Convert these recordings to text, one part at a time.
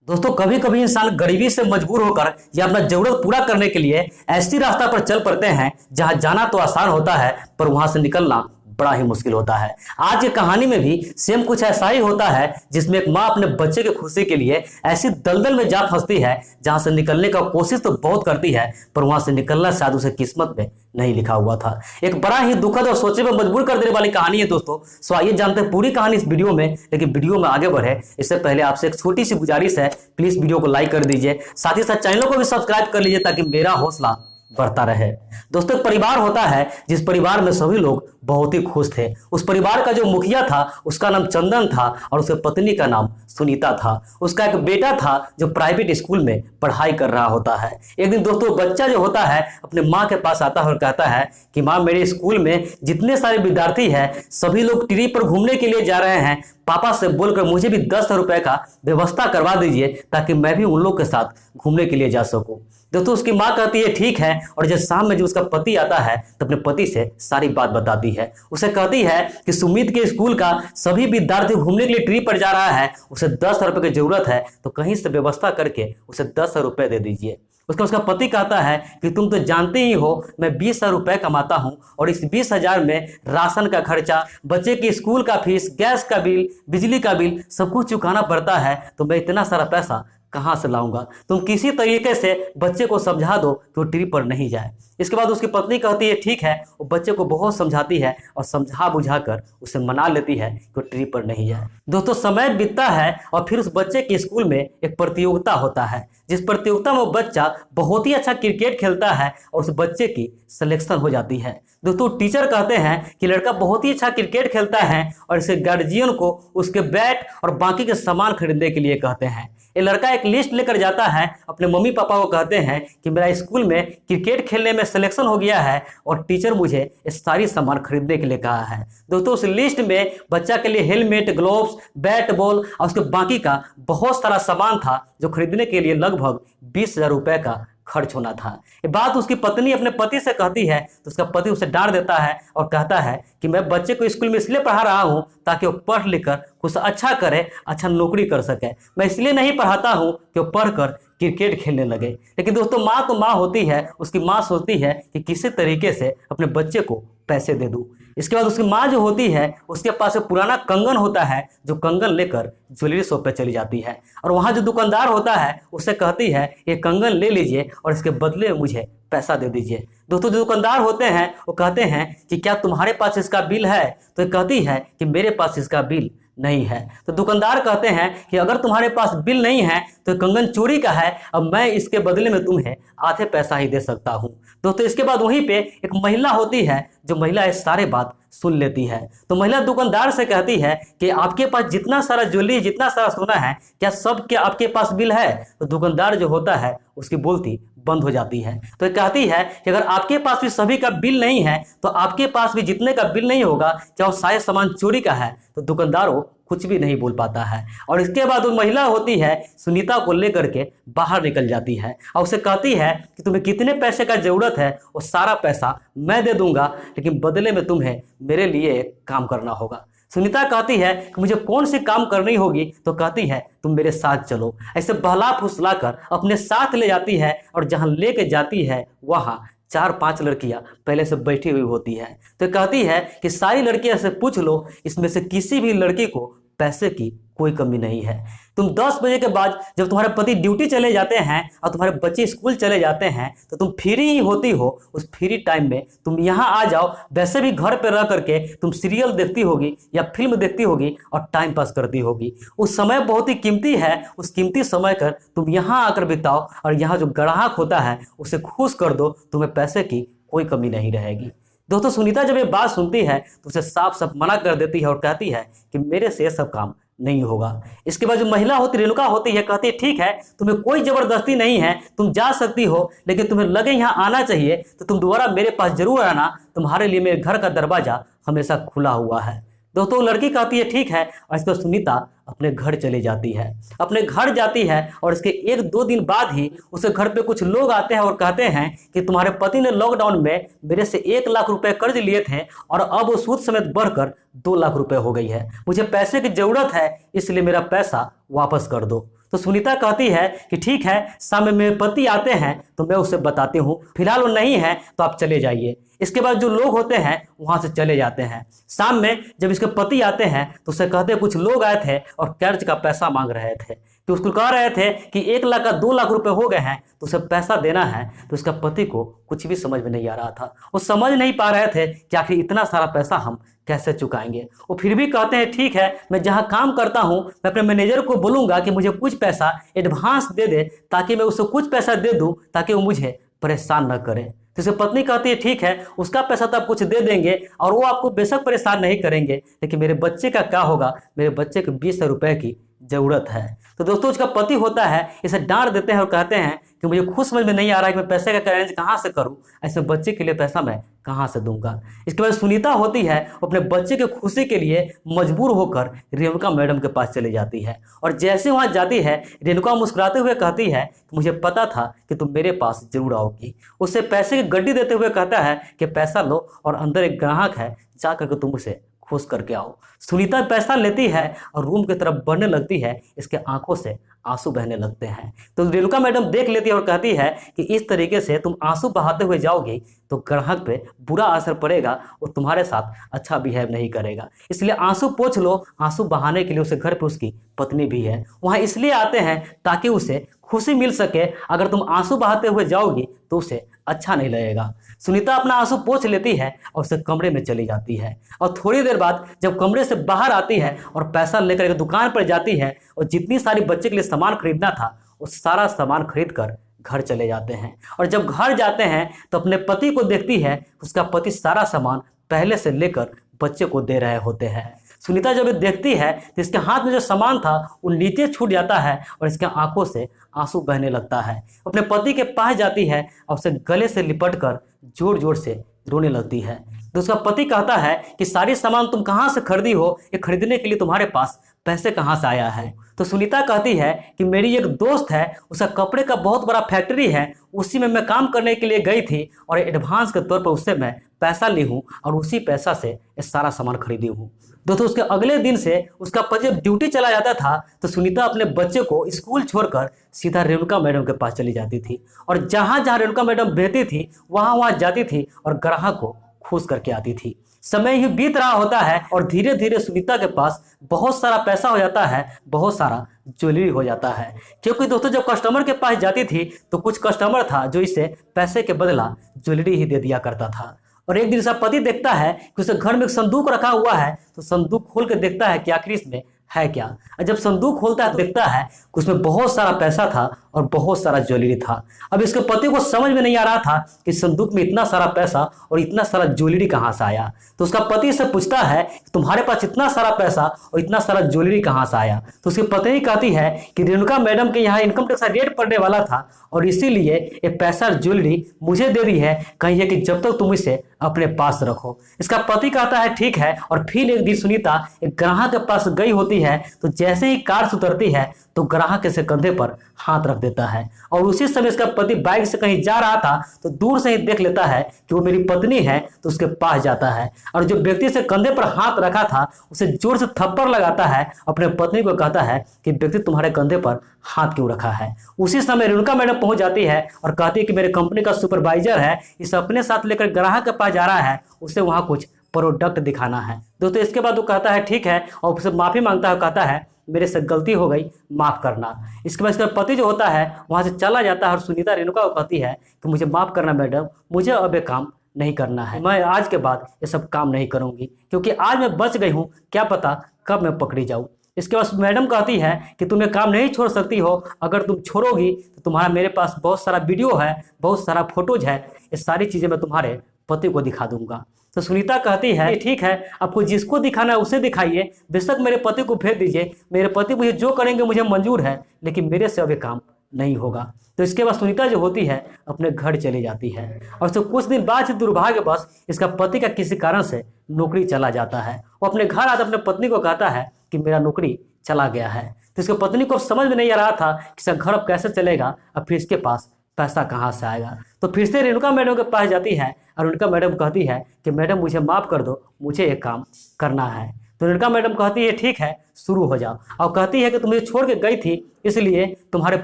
दोस्तों कभी कभी इंसान गरीबी से मजबूर होकर या अपना जरूरत पूरा करने के लिए ऐसी रास्ता पर चल पड़ते हैं जहां जाना तो आसान होता है पर वहां से निकलना बड़ा ही मुश्किल होता है। आज की कहानी में भी सेम कुछ ऐसा ही होता है जिसमें एक माँ अपने बच्चे की खुशी के लिए ऐसी दलदल में जा फंसती है जहां से निकलने का कोशिश तो बहुत करती है पर वहां से निकलना शायद उसे किस्मत में नहीं लिखा हुआ था। एक बड़ा ही दुखद और सोचने में मजबूर कर देने वाली कहानी है दोस्तों। सो आइए जानते हैं पूरी कहानी इस वीडियो में, लेकिन वीडियो में आगे बढ़े इससे पहले आपसे एक छोटी सी गुजारिश है, प्लीज वीडियो को लाइक कर दीजिए, साथ ही साथ चैनल को भी सब्सक्राइब कर लीजिए ताकि मेरा हौसला बढ़ता रहे। दोस्तों एक परिवार होता है जिस परिवार में सभी लोग बहुत ही खुश थे। उस परिवार का जो मुखिया था उसका नाम चंदन था और उसके पत्नी का नाम सुनीता था। उसका एक बेटा था जो प्राइवेट स्कूल में पढ़ाई कर रहा होता है। एक दिन दोस्तों बच्चा जो होता है अपने माँ के पास आता है और कहता है कि माँ, मेरे स्कूल में जितने सारे विद्यार्थी हैं सभी लोग ट्रिप पर घूमने के लिए जा रहे हैं, पापा से बोलकर मुझे भी 10 रुपए का व्यवस्था करवा दीजिए ताकि मैं भी उन लोग के साथ घूमने के लिए जा सकूं। दोस्तों उसकी माँ कहती है ठीक है, और जब शाम में जब उसका पति आता है तो अपने पति से सारी बात बताती है। उसे कहती है कि सुमित के स्कूल का सभी विद्यार्थी घूमने के लिए ट्रिप पर जा रहा है, उसे 10 रुपए की जरूरत है तो कहीं से व्यवस्था करके उसे 10 रुपए दे दीजिए। उसका पति कहता है कि तुम तो जानते ही हो मैं 20 रुपए कमाता हूं और इस 20,000 में राशन का खर्चा, बच्चे की स्कूल का फीस, गैस का बिल, बिजली का बिल सब कुछ चुकाना पड़ता है, तो मैं इतना सारा पैसा कहां से लाऊंगा। तुम किसी तरीके से बच्चे को समझा दो कि वो ट्रिप पर नहीं जाए। इसके बाद उसकी पत्नी कहती है ठीक है, वो बच्चे को बहुत समझाती है और समझा बुझाकर उसे मना लेती है कि वो ट्रिप पर नहीं जाए। दोस्तों समय बीतता है और फिर उस बच्चे के स्कूल में एक प्रतियोगिता होता है, जिस प्रतियोगिता में वो बच्चा बहुत ही अच्छा क्रिकेट खेलता है और उस बच्चे की सिलेक्शन हो जाती है। दोस्तों टीचर कहते हैं कि लड़का बहुत ही अच्छा क्रिकेट खेलता है और इसके गार्जियन को उसके बैट और बाकी के सामान खरीदने के लिए कहते हैं। ये लड़का एक लिस्ट लेकर जाता है, अपने मम्मी पापा को कहते हैं कि मेरा स्कूल में क्रिकेट खेलने में सिलेक्शन हो गया है और टीचर मुझे ये सारी सामान खरीदने के लिए कहा है। दोस्तों उस लिस्ट में बच्चा के लिए हेलमेट, ग्लोव्स, बैट बॉल और उसके बाकी का बहुत सारा सामान था जो खरीदने के लिए लगभग 20,000 रुपए का खर्च होना था। ये बात उसकी पत्नी अपने पति से कहती है तो उसका पति उसे डांट देता है और कहता है कि मैं बच्चे को स्कूल में इसलिए पढ़ा रहा हूं ताकि वो पढ़ लिख कर कुछ अच्छा करे, अच्छा नौकरी कर सके। मैं इसलिए नहीं पढ़ाता हूं कि वो पढ़कर क्रिकेट खेलने लगे। लेकिन दोस्तों माँ तो माँ होती है, उसकी माँ सोचती है कि किसी तरीके से अपने बच्चे को पैसे दे दूं। इसके बाद उसकी माँ जो होती है उसके पास एक पुराना कंगन होता है, जो कंगन लेकर ज्वेलरी शॉप पे चली जाती है और वहां जो दुकानदार होता है उससे कहती है ये कंगन ले लीजिए और इसके बदले में मुझे पैसा दे दीजिए। दोस्तों जो दुकानदार होते हैं वो कहते हैं कि क्या तुम्हारे पास इसका बिल है, तो ये कहती है कि मेरे पास इसका बिल नहीं है। तो दुकानदार कहते हैं कि अगर तुम्हारे पास बिल नहीं है तो कंगन चोरी का है, अब मैं इसके बदले में तुम्हें आधे पैसा ही दे सकता हूं। दोस्तों इसके बाद वहीं पे एक महिला होती है, जो महिला इस सारे बात सुन लेती है। तो महिला दुकानदार से कहती है कि आपके पास जितना सारा ज्वेलरी, जितना सारा सोना है, क्या सब क्या आपके पास बिल है? तो दुकानदार जो होता है उसकी बोलती बंद हो जाती है। तो कहती है कि अगर आपके पास भी सभी का बिल नहीं है तो आपके पास भी जितने का बिल नहीं होगा, क्या वो सारे सामान चोरी का है? तो दुकानदार वो कुछ भी नहीं बोल पाता है और इसके बाद वो महिला होती है सुनीता को लेकर के बाहर निकल जाती है और उसे कहती है कि तुम्हें कितने पैसे का जरूरत है वो सारा पैसा मैं दे दूंगा, लेकिन बदले में तुम्हें मेरे लिए एक काम करना होगा। सुनीता कहती है कि मुझे कौन सी काम करनी होगी? तो कहती है तुम मेरे साथ चलो। ऐसे बहला फुसला कर अपने साथ ले जाती है और जहां लेके जाती है वहां 4-5 लड़कियां पहले से बैठी हुई होती है। तो कहती है कि सारी लड़कियां से पूछ लो, इसमें से किसी भी लड़की को पैसे की कोई कमी नहीं है। तुम 10 बजे के बाद जब तुम्हारे पति ड्यूटी चले जाते हैं और तुम्हारे बच्चे स्कूल चले जाते हैं तो तुम फ्री ही होती हो। उस फ्री टाइम में तुम यहाँ आ जाओ। वैसे भी घर पे रह करके तुम सीरियल देखती होगी या फिल्म देखती होगी और टाइम पास करती होगी। उस समय बहुत ही कीमती है, उस कीमती समय कर तुम यहाँ आकर बिताओ और यहाँ जो ग्राहक होता है उसे खुश कर दो, तुम्हें पैसे की कोई कमी नहीं रहेगी। दोस्तों सुनीता जब ये बात सुनती है तो उसे साफ साफ मना कर देती है और कहती है कि मेरे से ये सब काम नहीं होगा। इसके बाद जो महिला होती रेणुका होती है, कहती है ठीक है, तुम्हें कोई जबरदस्ती नहीं है, तुम जा सकती हो, लेकिन तुम्हें लगे यहाँ आना चाहिए तो तुम दोबारा मेरे पास जरूर आना, तुम्हारे लिए मेरे घर का दरवाजा हमेशा खुला हुआ है। दोस्तों लड़की कहती है ठीक है और इसको सुनीता अपने घर चले जाती है। अपने घर जाती है और इसके 1-2 दिन बाद ही उसके घर पे कुछ लोग आते हैं और कहते हैं कि तुम्हारे पति ने लॉकडाउन में मेरे से 1 लाख रुपए कर्ज लिए थे और अब वो सूद समेत बढ़कर 2 लाख रुपए हो गई है। मुझे पैसे की जरूरत है, इसलिए मेरा पैसा वापस कर दो। तो सुनीता कहती है कि ठीक है, शाम में मेरे पति आते हैं तो मैं उसे बताती हूँ, फिलहाल वो नहीं है तो आप चले जाइए। इसके बाद जो लोग होते हैं वहां से चले जाते हैं। शाम में जब इसके पति आते हैं तो उसे कहते हैं कुछ लोग आए थे और कर्ज का पैसा मांग रहे थे, तो उसको कह रहे थे कि 1 लाख का 2 लाख रुपए हो गए हैं तो उसे पैसा देना है। तो उसका पति को कुछ भी समझ में नहीं आ रहा था, वो समझ नहीं पा रहे थे कि आखिर इतना सारा पैसा हम कैसे चुकाएंगे। वो फिर भी कहते हैं ठीक है, मैं जहाँ काम करता हूँ मैं अपने मैनेजर को बोलूंगा कि मुझे कुछ पैसा एडवांस दे दे, ताकि मैं उसको कुछ पैसा दे दूँ ताकि वो मुझे परेशान न करे। तो उसकी पत्नी कहती है ठीक है, उसका पैसा तो आप कुछ दे देंगे और वो आपको बेशक परेशान नहीं करेंगे, लेकिन मेरे बच्चे का क्या होगा, मेरे बच्चे को 20 रुपए की जरूरत है। तो दोस्तों उसका पति होता है इसे डांट देते हैं और कहते हैं कि मुझे खुद समझ में नहीं आ रहा है कि मैं पैसे का अरेंज कहाँ से करूँ, ऐसे बच्चे के लिए पैसा मैं कहाँ से दूंगा। इसके बाद सुनीता होती है अपने बच्चे की खुशी के लिए मजबूर होकर रेणुका मैडम के पास चली जाती है, और जैसे वहाँ जाती है रेणुका मुस्कुराते हुए कहती है कि मुझे पता था कि तुम मेरे पास जरूर आओगी। उससे पैसे की गड्डी देते हुए कहता है कि पैसा लो और अंदर एक ग्राहक है, जा करके तुम उसे खुश करके आओ। सुनीता पैसा लेती है और रूम की तरफ बढ़ने लगती है, इसके आंखों से आंसू बहने लगते हैं। तो रेणुका मैडम देख लेती है और कहती है कि इस तरीके से तुम आंसू बहाते हुए जाओगी तो ग्राहक पे बुरा असर पड़ेगा और तुम्हारे साथ अच्छा बिहेव नहीं करेगा, इसलिए आंसू पोंछ लो। आंसू बहाने के लिए उसे घर पे उसकी पत्नी भी है, वहाँ इसलिए आते हैं ताकि उसे खुशी मिल सके। अगर तुम आंसू बहाते हुए जाओगी तो उसे अच्छा नहीं लगेगा। सुनीता अपना आंसू पोंछ लेती है और उसे कमरे में चली जाती है, और थोड़ी देर बाद जब कमरे से बाहर आती है और पैसा लेकर एक दुकान पर जाती है और जितनी सारी बच्चे के लिए सामान खरीदना था वो सारा सामान खरीद कर घर चले जाते हैं। और जब घर जाते हैं तो अपने पति को देखती है, उसका पति सारा सामान पहले से लेकर बच्चे को दे रहे होते हैं। सुनीता जब ये देखती है तो इसके हाथ में जो सामान था वो नीचे छूट जाता है और इसके आंखों से आंसू बहने लगता है। अपने पति के पास जाती है और उसे गले से लिपट कर जोर जोर से रोने लगती है। तो उसका पति कहता है कि सारी सामान तुम कहाँ से खरीदी हो, ये खरीदने के लिए तुम्हारे पास पैसे कहाँ से आया है। तो सुनीता कहती है कि मेरी एक दोस्त है, उसका कपड़े का बहुत बड़ा फैक्ट्री है, उसी में मैं काम करने के लिए गई थी और एडवांस के तौर पर उससे मैं पैसा ली हूँ और उसी पैसा से ये सारा सामान खरीदी हूँ। दोस्तों उसके अगले दिन से उसका पति जब ड्यूटी चला जाता था तो सुनीता अपने बच्चे को स्कूल छोड़कर सीधा रेणुका मैडम के पास चली जाती थी, और जहाँ जहाँ रेणुका मैडम रहती थी वहाँ वहाँ जाती थी और ग्राहक को खुश करके आती थी। समय ही बीत रहा होता है और धीरे धीरे सुनीता के पास बहुत सारा पैसा हो जाता है, बहुत सारा ज्वेलरी हो जाता है। क्योंकि दोस्तों जब कस्टमर के पास जाती थी तो कुछ कस्टमर था जो इसे पैसे के बदला ज्वेलरी ही दे दिया करता था। और एक दिन इसका पति देखता है कि उसके घर में एक संदूक रखा हुआ है, तो संदूक खोल के देखता है कि आखिर इसमें है क्या। और जब संदूक खोलता है तो देखता है कि उसमें बहुत सारा पैसा था और बहुत सारा ज्वेलरी था। अब इसके पति को समझ में नहीं आ रहा था कि संदूक में इतना सारा पैसा और इतना सारा ज्वेलरी कहाँ से आया। तो उसका पति से पूछता है कि तुम्हारे पास इतना सारा पैसा और इतना सारा ज्वेलरी कहाँ से आया। तो उसकी पत्नी कहती है कि रेणुका मैडम के यहाँ इनकम टैक्स का रेट पड़ने वाला था और इसीलिए ये पैसा ज्वेलरी मुझे दे दी है, कही है कि जब तक तुम इसे अपने पास रखो। इसका पति कहता है ठीक है। और फिर एक दिन सुनीता एक ग्राहक के पास गई होती है, तो जैसे ही कार से उतरती है तो ग्राहक के कंधे पर हाथ रख देता है, और उसी समय इसका पति बाइक से कहीं जा रहा था तो दूर से ही देख लेता है कि वो मेरी पत्नी है, तो उसके पास जाता है और जो व्यक्ति से कंधे पर हाथ रखा था उसे जोर से थप्पड़ लगाता है। अपने पत्नी को कहता है कि व्यक्ति तुम्हारे कंधे पर हाथ क्यों रखा है। उसी समय रेणुका मैडम पहुंच जाती है और कहती है कि मेरे कंपनी का सुपरवाइजर है, इसे अपने साथ लेकर ग्राहक के पास जा रहा है, उसे वहां कुछ प्रोडक्ट दिखाना है। दोस्तों इसके बाद वो कहता है ठीक है और उससे माफी मांगता है, कहता है मेरे से गलती हो गई, माफ करना। इसके बाद इसका पति जो होता है वहां से चला जाता है और सुनीता रेणुका को कहती है कि मुझे माफ करना मैडम, मुझे अब ये काम नहीं करना है, मैं आज के बाद ये सब काम नहीं करूंगी, क्योंकि आज मैं बच गई हूँ, क्या पता कब मैं पकड़ी जाऊँ। इसके बाद मैडम कहती है कि तुम ये काम नहीं छोड़ सकती हो, अगर तुम छोड़ोगी तो तुम्हारा मेरे पास बहुत सारा वीडियो है, बहुत सारा फोटोज है, ये सारी चीज़ें मैं तुम्हारे पति को दिखा दूंगा। तो सुनीता कहती है ठीक है, आपको जिसको दिखाना है उसे दिखाइए, बेशक मेरे पति को भेज दीजिए, मेरे पति मुझे जो करेंगे मुझे मंजूर है, लेकिन मेरे से अब ये काम नहीं होगा। तो इसके बाद सुनीता जो होती है अपने घर चली जाती है और उससे कुछ दिन बाद से दुर्भाग्यवश इसका पति का किसी कारण से नौकरी चला जाता है। वो अपने घर आकर अपने पत्नी को कहता है कि मेरा नौकरी चला गया है। तो इसकी पत्नी को समझ में नहीं आ रहा था कि इसका घर अब कैसे चलेगा, अब फिर इसके पास पैसा कहाँ से आएगा। तो फिर से रेणुका मैडम के पास जाती है और रेणुका मैडम कहती है कि मैडम मुझे माफ़ कर दो, मुझे एक काम करना है। तो रेणुका मैडम कहती है ठीक है शुरू हो जाओ, और कहती है कि तुम मुझे छोड़ के गई थी इसलिए तुम्हारे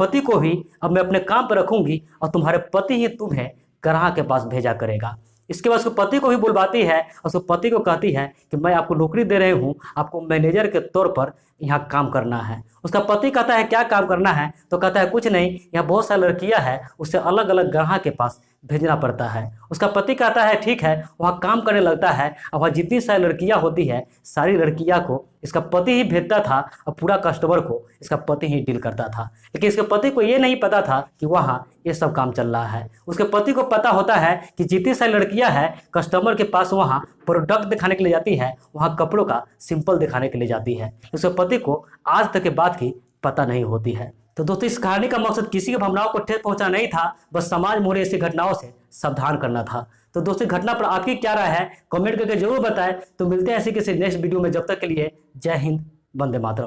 पति को भी अब मैं अपने काम पर रखूंगी और तुम्हारे पति ही तुम्हें ग्राह के पास भेजा करेगा। इसके बाद उसके पति को भी बुलवाती है और उसके पति को कहती है कि मैं आपको नौकरी दे रही हूँ, आपको मैनेजर के तौर पर यहाँ काम करना है। उसका पति कहता है क्या काम करना है, तो कहता है कुछ नहीं, यहाँ बहुत सारी लड़कियाँ हैं, उससे अलग अलग ग्राह के पास भेजना पड़ता है। उसका पति कहता है ठीक है, वहाँ काम करने लगता है और वहाँ जितनी सारी लड़कियाँ होती है सारी लड़कियाँ को इसका पति ही भेजता था और पूरा कस्टमर को इसका पति ही डील करता था। लेकिन इसके पति को ये नहीं पता था कि वहाँ ये सब काम चल रहा है। उसके पति को पता होता है कि जितनी सारी लड़कियाँ हैं कस्टमर के पास वहाँ प्रोडक्ट दिखाने के लिए जाती है, वहाँ कपड़ों का सिंपल दिखाने के लिए जाती है। उसके पति को आज तक के बात की पता नहीं होती है। तो दोस्तों इस कहानी का मकसद किसी की भावनाओं को ठेस पहुंचाना नहीं था, बस समाज में हो रही ऐसी घटनाओं से सावधान करना था। तो दोस्तों घटना पर आपकी क्या राय है कमेंट करके जरूर बताएं। तो मिलते हैं ऐसे किसी नेक्स्ट वीडियो में, जब तक के लिए जय हिंद, वंदे मातरम।